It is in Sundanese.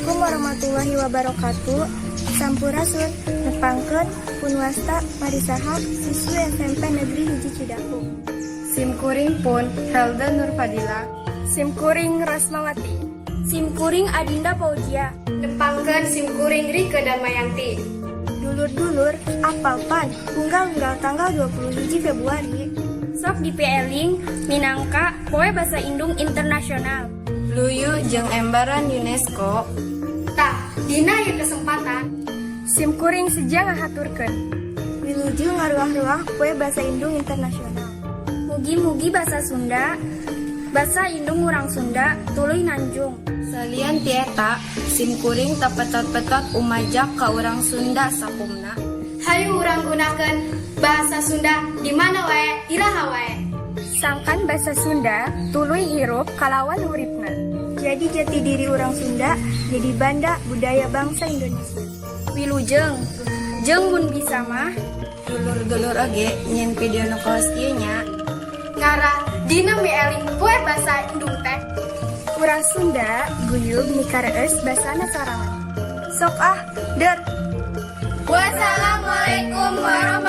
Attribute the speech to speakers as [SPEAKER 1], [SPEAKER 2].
[SPEAKER 1] Assalamualaikum warahmatullahi wabarakatuh. Sampurasun, nepangkeun pun wasta marisaha siswi SMP Negeri Hiji Cidahu.
[SPEAKER 2] Simkuring pun Helda Nurfadila.
[SPEAKER 1] Simkuring Rasmawati.
[SPEAKER 3] Simkuring Adinda Paujia.
[SPEAKER 2] Nepangkeun simkuring Rike Damayanti.
[SPEAKER 1] Dulur-dulur, apalpan unggal-unggal tanggal 21 Februari.
[SPEAKER 3] Sok dipieling minangka Poe Basa Indung Internasional.
[SPEAKER 2] Luyu jeung embaran UNESCO.
[SPEAKER 3] Tah, dina ieu kesempatan
[SPEAKER 1] Simkuring sejang ngahaturkeun. Wiluju ngaruah-ruah Poe Basa Indung Internasional.
[SPEAKER 3] mugi-mugi basa Sunda, basa Indung urang Sunda tuluy nanjung.
[SPEAKER 2] Salian tieta, simkuring tapetot-petot umajak ka urang Sunda sakumna.
[SPEAKER 3] Hayu urang gunakeun bahasa Sunda di mana wae, iraha wae.
[SPEAKER 1] Sangkan basa Sunda tuluy hirup kalawan uripna. Jadi jati diri orang Sunda jadi banda budaya bangsa Indonesia.
[SPEAKER 3] Wilujeng, jeung mun bisa mah
[SPEAKER 2] Dulur-dulur oge nyen video nu kaos ieu nya.
[SPEAKER 3] ngarah dina mieling Poe Basa Indung teh.
[SPEAKER 1] Urang Sunda guyub mikareus basana sorangan. Sok ah, der.
[SPEAKER 3] Wassalamualaikum warahmatullahi